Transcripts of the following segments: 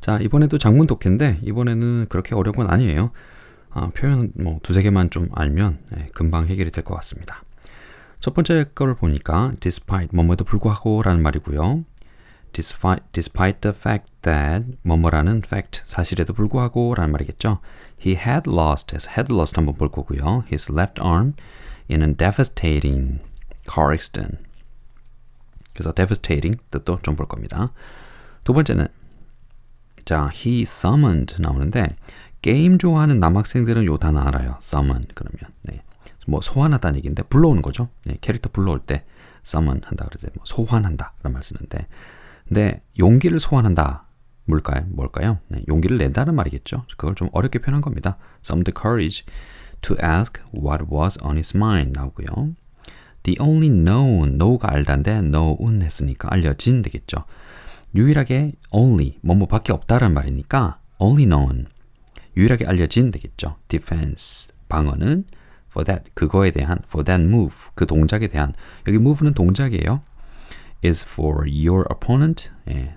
자, 이번에도 장문 독해인데 이번에는 그렇게 어려운 건 아니에요. 표현 뭐 두세 개만 좀 알면 금방 해결이 될 것 같습니다. 첫 번째 거를 보니까 despite 뭐뭐에도 불구하고 라는 말이고요. despite the fact that 뭐뭐라는 fact 사실에도 불구하고 라는 말이겠죠. He had lost 해서 had lost 한번 볼 거고요. His left arm in a devastating car accident. 그래서 devastating 뜻도 좀 볼 겁니다. 두 번째는 자, he summoned 나오는데 게임 좋아하는 남학생들은 요 단어 알아요. summon 그러면 뭐 소환하다는 얘기인데 불러오는 거죠. 캐릭터 불러올 때 summon 한다 그러죠. 뭐 소환한다 라는 말 쓰는데 근데 용기를 소환한다 뭘까요? 용기를 낸다는 말이겠죠. 그걸 좀 어렵게 표현한 겁니다. summoned the courage to ask what was on his mind 나오고요. The only known, know가 알다인데 known 했으니까 알려진 되겠죠. 유일하게 only, 뭐뭐밖에 없다라는 말이니까 only known, 유일하게 알려진 되겠죠. defense, 방어는 for that, 그거에 대한 for that move, 그 동작에 대한 여기 move는 동작이에요. is for your opponent,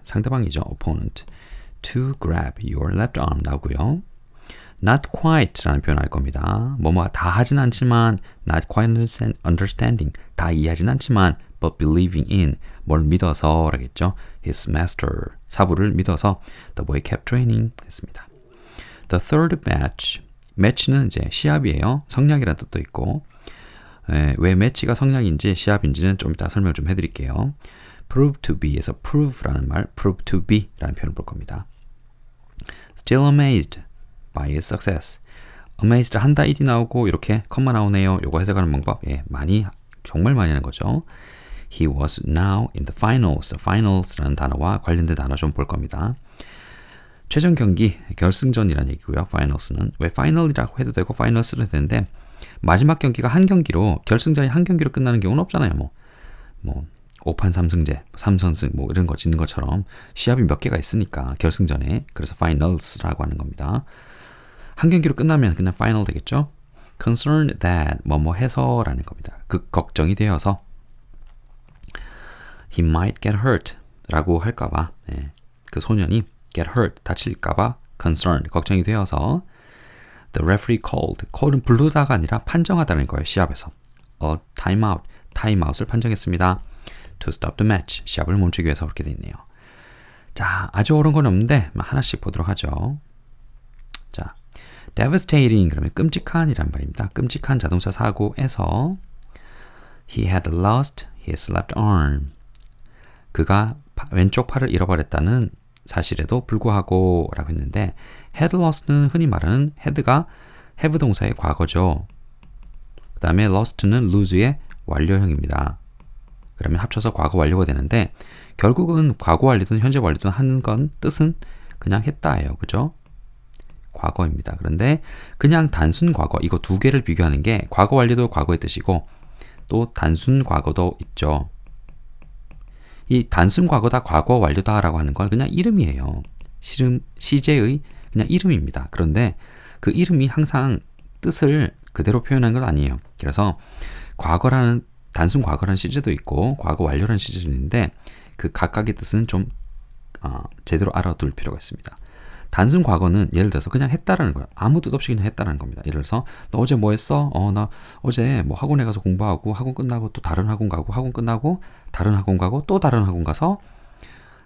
상대방이죠. opponent to grab your left arm 나오고요. not quite라는 표현 할 겁니다. 뭐뭐 다 하진 않지만 not quite understanding, 다 이해하진 않지만 but believing in, 뭘 믿어서 라겠죠. his master, 사부를 믿어서 the boy kept training 했습니다. the third match, match는 이제 시합이에요. 성량이라는 뜻도 있고 왜 매치가 성량인지 시합인지는 좀 이따 설명 좀 해드릴게요. prove to be에서 prove라는 말, prove to be라는 표현을 볼 겁니다. still amazed by his success. amazed 한다 일이 나오고 이렇게 컴마 나오네요. 요거 해석하는 방법 많이 정말 많이 하는 거죠. He was now in the finals. finals라는 단어와 관련된 단어 좀 볼 겁니다. 최종 경기, 결승전이라는 얘기고요. finals는 왜 final이라고 해도 되고 finals로 해도 되는데 마지막 경기가 한 경기로 결승전이 한 경기로 끝나는 경우는 없잖아요. 뭐 5판 3승제, 3선승 뭐 이런 거 짓는 것처럼 시합이 몇 개가 있으니까 결승전에 그래서 finals라고 하는 겁니다. 한 경기로 끝나면 그냥 final 되겠죠. concerned that 뭐뭐 해서라는 겁니다. 그 걱정이 되어서 he might get hurt 라고 할까봐 그 소년이 get hurt 다칠까봐 concerned 걱정이 되어서 the referee called는 부르다가 아니라 판정하다는 거예요. 시합에서 timeout을 판정했습니다. to stop the match 시합을 멈추기 위해서 그렇게 돼 있네요. 자, 아주 어려운 건 없는데 하나씩 보도록 하죠. 자, devastating 그러면 끔찍한이란 말입니다. 끔찍한 자동차 사고에서 he had lost his left arm 그가 왼쪽 팔을 잃어버렸다는 사실에도 불구하고 라고 했는데 had lost는 흔히 말하는 had가 have 동사의 과거죠. 그 다음에 lost는 lose의 완료형입니다. 그러면 합쳐서 과거 완료가 되는데 결국은 과거 완료든 현재 완료든 하는 건 뜻은 그냥 했다예요. 그죠? 과거입니다. 그런데 그냥 단순 과거 이거 두 개를 비교하는 게 과거 완료도 과거의 뜻이고 또 단순 과거도 있죠. 이 단순 과거다, 과거 완료다 라고 하는 건 그냥 이름이에요. 시제의 그냥 이름입니다. 그런데 그 이름이 항상 뜻을 그대로 표현한 건 아니에요. 그래서 과거라는 단순 과거라는 시제도 있고 과거 완료라는 시제도 있는데 그 각각의 뜻은 좀 제대로 알아둘 필요가 있습니다. 단순 과거는 예를 들어서 그냥 했다라는 거예요. 아무 뜻 없이 그냥 했다라는 겁니다. 예를 들어서 너 어제 뭐 했어? 나 어제 뭐 학원에 가서 공부하고 학원 끝나고 또 다른 학원 가고 학원 끝나고 다른 학원 가고 또 다른 학원 가서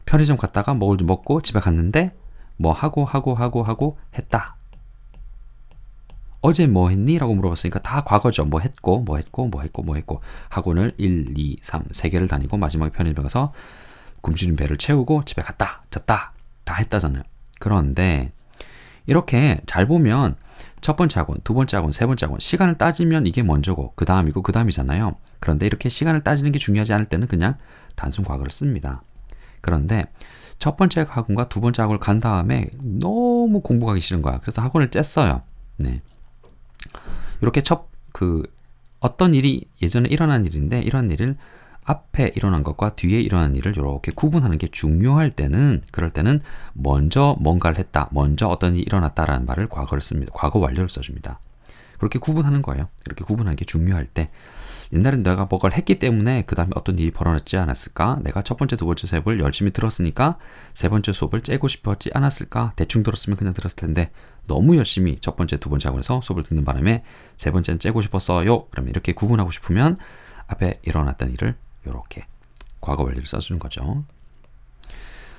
편의점 갔다가 뭘 먹고 집에 갔는데 뭐 하고 했다. 어제 뭐 했니? 라고 물어봤으니까 다 과거죠. 뭐 했고 학원을 1, 2, 3, 3개를 다니고 마지막에 편의점에 가서 굶주린 배를 채우고 집에 갔다 잤다 다 했다잖아요. 그런데 이렇게 잘 보면 첫 번째 학원, 두 번째 학원, 세 번째 학원 시간을 따지면 이게 먼저고 그 다음이고 그 다음이잖아요. 그런데 이렇게 시간을 따지는 게 중요하지 않을 때는 그냥 단순 과거를 씁니다. 그런데 첫 번째 학원과 두 번째 학원을 간 다음에 너무 공부가 하기 싫은 거야. 그래서 학원을 쬐어요. 이렇게 어떤 일이 예전에 일어난 일인데 이런 일을 앞에 일어난 것과 뒤에 일어난 일을 이렇게 구분하는 게 중요할 때는 그럴 때는 먼저 뭔가를 했다. 먼저 어떤 일이 일어났다라는 말을 과거를 씁니다. 과거 완료를 써줍니다. 그렇게 구분하는 거예요. 이렇게 구분하는 게 중요할 때 옛날엔 내가 뭔가를 했기 때문에 그 다음에 어떤 일이 벌어졌지 않았을까? 내가 첫 번째, 두 번째 수업을 열심히 들었으니까 세 번째 수업을 째고 싶었지 않았을까? 대충 들었으면 그냥 들었을 텐데 너무 열심히 첫 번째, 두 번째 학원에서 수업을 듣는 바람에 세 번째는 째고 싶었어요. 그러면 이렇게 구분하고 싶으면 앞에 일어났던 일을 이렇게 과거 원리를 써주는 거죠.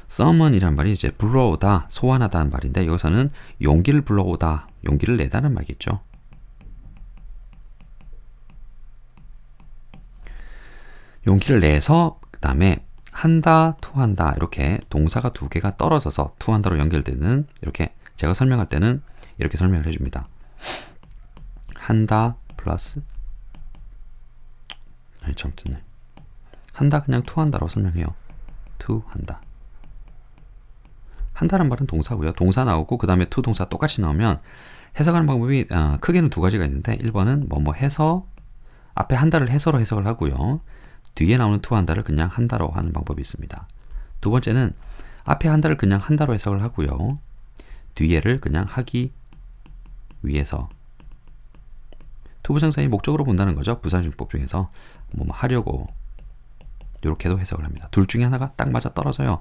summon이란 말이 이제 불러오다, 소환하다는 말인데 여기서는 용기를 불러오다, 용기를 내다는 말이겠죠. 용기를 내서 그 다음에 한다, 투한다 이렇게 동사가 두 개가 떨어져서 투한다로 연결되는 이렇게 제가 설명할 때는 이렇게 설명을 해줍니다. 한다 플러스 잘못했네. 한다 그냥 투한다라고 설명해요. 투한다. 한다는 말은 동사고요. 동사 나오고 그 다음에 투 동사 똑같이 나오면 해석하는 방법이 크게는 두 가지가 있는데 1번은 뭐뭐 해서 앞에 한다를 해서로 해석을 하고요. 뒤에 나오는 투한다를 그냥 한다로 하는 방법이 있습니다. 두 번째는 앞에 한다를 그냥 한다로 해석을 하고요. 뒤에를 그냥 하기 위해서 투부정사의 목적으로 본다는 거죠. 부사용법 중에서 뭐 하려고 이렇게도 해석을 합니다. 둘 중에 하나가 딱 맞아 떨어져요.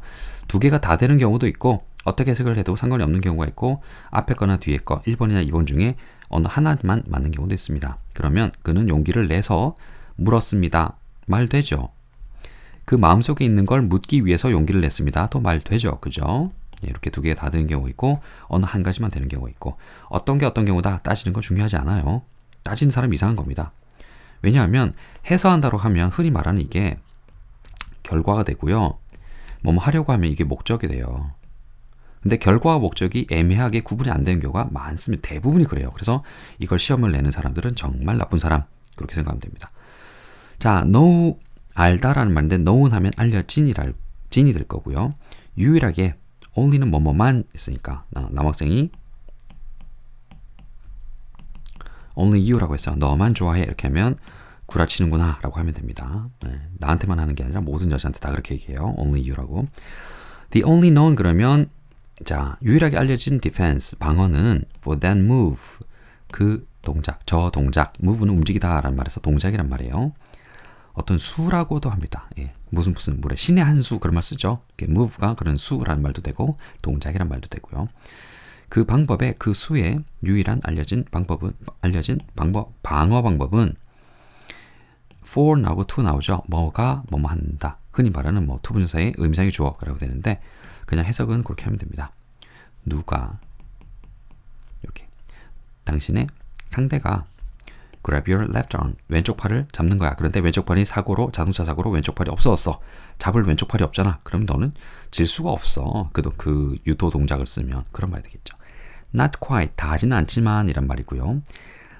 두 개가 다 되는 경우도 있고 어떻게 해석을 해도 상관이 없는 경우가 있고 앞에 거나 뒤에 거 1번이나 2번 중에 어느 하나만 맞는 경우도 있습니다. 그러면 그는 용기를 내서 물었습니다. 말 되죠. 그 마음속에 있는 걸 묻기 위해서 용기를 냈습니다. 또 말 되죠. 그죠? 이렇게 두 개가 다 되는 경우 있고 어느 한 가지만 되는 경우 있고 어떤 게 어떤 경우다 따지는 건 중요하지 않아요. 따지는 사람이 이상한 겁니다. 왜냐하면 해서 한다로 하면 흔히 말하는 이게 결과가 되고요. 뭐뭐 하려고 하면 이게 목적이 돼요. 근데 결과와 목적이 애매하게 구분이 안 되는 경우가 많습니다. 대부분이 그래요. 그래서 이걸 시험을 내는 사람들은 정말 나쁜 사람 그렇게 생각하면 됩니다. 자, know 알다라는 말인데 know는 하면 알려진이 될 거고요. 유일하게 only는 뭐뭐만 있으니까 남학생이 only you라고 했어요. 너만 좋아해 이렇게 하면 구라치는구나 라고 하면 됩니다. 네, 나한테만 하는 게 아니라 모든 여자한테 다 그렇게 얘기해요. only you라고. the only known 그러면 자 유일하게 알려진 defense 방어는 for that move 그 동작 저 동작 move는 움직이다 라는 말에서 동작이란 말이에요. 어떤 수라고도 합니다. 예, 무슨 물에 신의 한 수 그런 말 쓰죠. move가 그런 수라는 말도 되고 동작이란 말도 되고요. 그 방법의 그 수의 유일한 알려진 방법 방어 방법은 for 나오고 to 나오죠. 뭐가 뭐뭐 한다. 흔히 말하는 뭐 투부정사의 의미상의 주어라고 되는데 그냥 해석은 그렇게 하면 됩니다. 누가 이렇게 당신의 상대가 grab your left arm 왼쪽 팔을 잡는 거야. 그런데 왼쪽 팔이 자동차 사고로 왼쪽 팔이 없어졌어. 잡을 왼쪽 팔이 없잖아. 그럼 너는 질 수가 없어. 그 유도 동작을 쓰면 그런 말이 되겠죠. Not quite 다 하지는 않지만 이란 말이고요.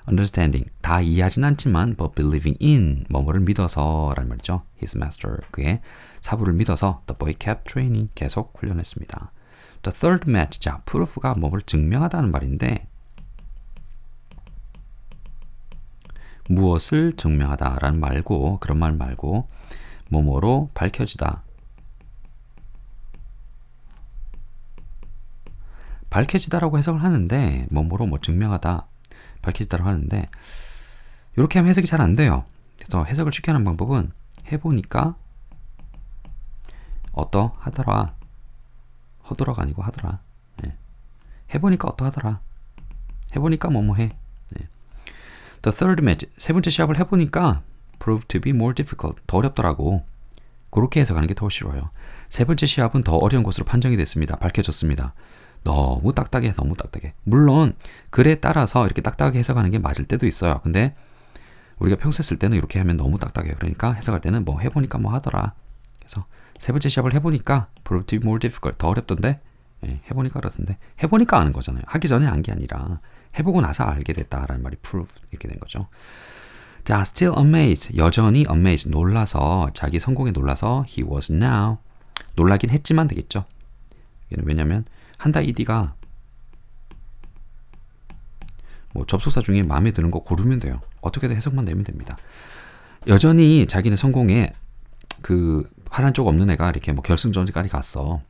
Understanding 다 이해하진 않지만 but believing in 뭐뭐를 믿어서 라는 말이죠. His master 그의 사부를 믿어서 the boy kept training 계속 훈련했습니다. The third match 자 proof가 뭐를 증명하다는 말인데 무엇을 증명하다 라는 말고 그런 말 말고 뭐뭐로 밝혀지다 밝혀지다라고 해석을 하는데 뭐뭐로 뭐 증명하다 밝혀지다라고 하는데 이렇게 하면 해석이 잘 안 돼요. 그래서 해석을 쉽게 하는 방법은 해보니까 어떠하더라 허더라가 아니고 하더라. 네. 해보니까 어떠하더라 해보니까 뭐뭐해. 네. The third match 세 번째 시합을 해보니까 proved to be more difficult 더 어렵더라고. 그렇게 해석하는 게 더 쉬워요. 세 번째 시합은 더 어려운 것으로 판정이 됐습니다. 밝혀졌습니다. 너무 딱딱해. 물론 글에 따라서 이렇게 딱딱하게 해석하는 게 맞을 때도 있어요. 근데 우리가 평소에 쓸 때는 이렇게 하면 너무 딱딱해요. 그러니까 해석할 때는 뭐 해보니까 뭐 하더라. 그래서 세 번째 시합을 해보니까 proved to be more difficult 더 어렵던데 해보니까 그렇던데 해보니까 아는 거잖아요. 하기 전에 안 게 아니라 해보고 나서 알게 됐다라는 말이 prove 이렇게 된 거죠. 자, still amazed 여전히 amazed 놀라서 자기 성공에 놀라서 he was now 놀라긴 했지만 되겠죠. 왜냐면 한다 ed가 뭐 접속사 중에 마음에 드는 거 고르면 돼요. 어떻게든 해석만 내면 됩니다. 여전히 자기는 성공에 그 파란 쪽 없는 애가 이렇게 뭐 결승전까지 갔어.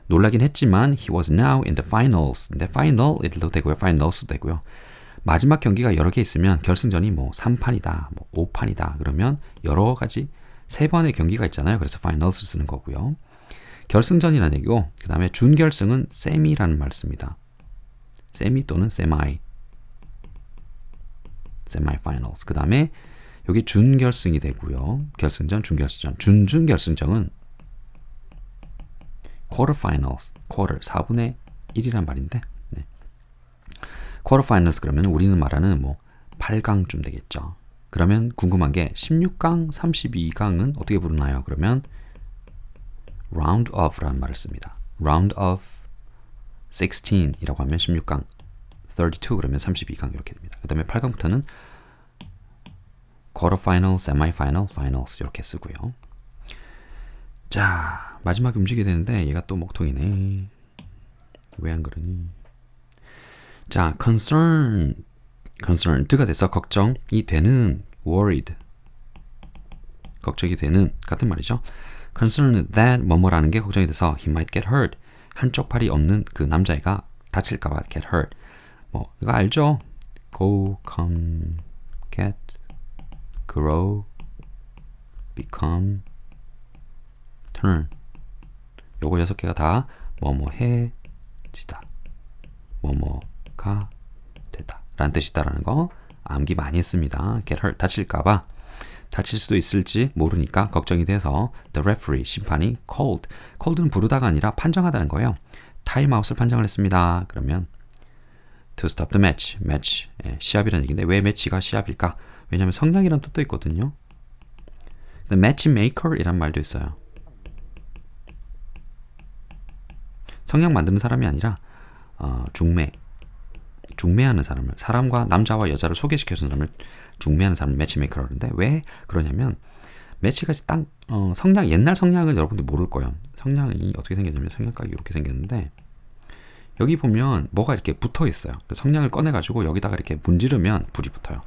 놀라긴 했지만 he was now in the finals. 근데 final 이도 되고요. finals도 되고요. 마지막 경기가 여러 개 있으면 결승전이 뭐 3판이다, 뭐 5판이다 그러면 여러 가지 3번의 경기가 있잖아요. 그래서 finals를 쓰는 거고요. 결승전이라는 얘기고 그 다음에 준결승은 semi라는 말을 씁니다. semi 또는 semifinals. 그 다음에 여기 준결승이 되고요. 결승전, 준결승전, 준결승전은 quarterfinals, quarter 4분의 1이란 말인데 네. quarterfinals 그러면 우리는 말하는 뭐 8강쯤 되겠죠. 그러면 궁금한 게 16강, 32강은 어떻게 부르나요? 그러면 round of라는 말을 씁니다. round of 16이라고 하면 16강, 32 그러면 32강 이렇게 됩니다. 그 다음에 8강부터는 quarterfinal, semifinal, finals 이렇게 쓰고요. 자, 마지막에 움직이게 되는데 얘가 또 목통이네. 왜 안 그러니? 자, concerned가 돼서 걱정이 되는, worried 걱정이 되는 같은 말이죠. concerned that 뭐뭐라는 게 걱정이 돼서 he might get hurt. 한쪽 팔이 없는 그 남자애가 다칠까봐 get hurt. 뭐 이거 알죠? go, come, get, grow, become, turn. 요거 6개가 다 뭐뭐해지다, 뭐뭐가 되다 라는 뜻이다라는 거 암기 많이 했습니다. get hurt, 다칠까봐, 다칠 수도 있을지 모르니까 걱정이 돼서 the referee, 심판이 cold는 부르다가 아니라 판정하다는 거예요. 타임아웃을 판정을 했습니다. 그러면 to stop the match, 시합이라는 얘기인데 왜 매치가 시합일까? 왜냐하면 성냥이라는 뜻도 있거든요. the matchmaker이란 말도 있어요. 성냥 만드는 사람이 아니라 중매하는 사람을, 사람과 남자와 여자를 소개시켜주는 사람을 중매하는 사람을 매치메이커라고 하는데 왜 그러냐면 매치가 딱 성냥, 옛날 성냥을 여러분들 모를 거예요. 성냥이 어떻게 생겼냐면 성냥각이 이렇게 생겼는데 여기 보면 뭐가 이렇게 붙어 있어요. 성냥을 꺼내 가지고 여기다가 이렇게 문지르면 불이 붙어요.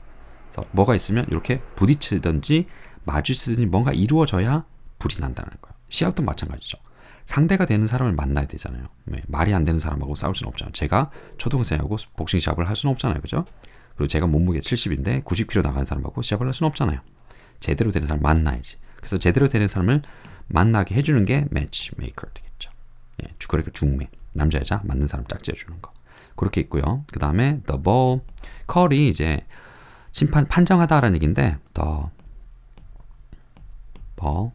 그래서 뭐가 있으면 이렇게 부딪히든지 마주치든지 뭔가 이루어져야 불이 난다는 거예요. 시합도 마찬가지죠. 상대가 되는 사람을 만나야 되잖아요. 말이 안 되는 사람하고 싸울 수는 없잖아요. 제가 초등생하고 복싱 시합을 할 수는 없잖아요. 그죠? 그리고 제가 몸무게 70인데 90kg 나가는 사람하고 시합을 할 수는 없잖아요. 제대로 되는 사람 만나야지. 그래서 제대로 되는 사람을 만나게 해주는 게 매치메이커 되겠죠. 그러니까 중매. 남자 여자 맞는 사람 짝지어주는 거. 그렇게 있고요. 그 다음에 the ball, 컬이 이제 심판 판정하다라는 얘기인데 the ball,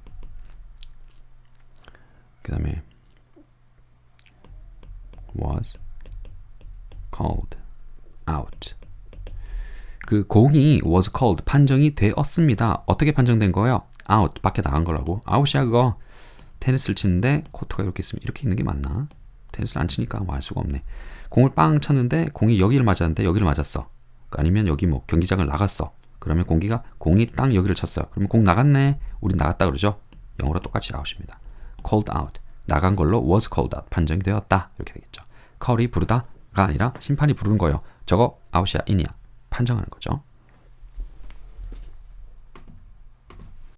그 다음에 was called out. 그 공이 was called, 판정이 되었습니다. 어떻게 판정된 거예요? out, 밖에 나간 거라고. out이야 그거. 테니스를 치는데 코트가 이렇게 있으면 이렇게 있는 게 맞나? 테니스를 안 치니까 뭐 알 수가 없네. 공을 빵 쳤는데 공이 여기를 맞았는데 여기를 맞았어. 아니면 여기 뭐 경기장을 나갔어. 그러면 공이 딱 여기를 쳤어요. 그러면 공 나갔네. 우린 나갔다 그러죠. 영어로 똑같이 out입니다. called out, 나간 걸로 was called out, 판정이 되었다 이렇게 되겠죠. 컬이 부르다가 아니라 심판이 부르는 거예요. 저거 out이야 in이야 판정하는 거죠.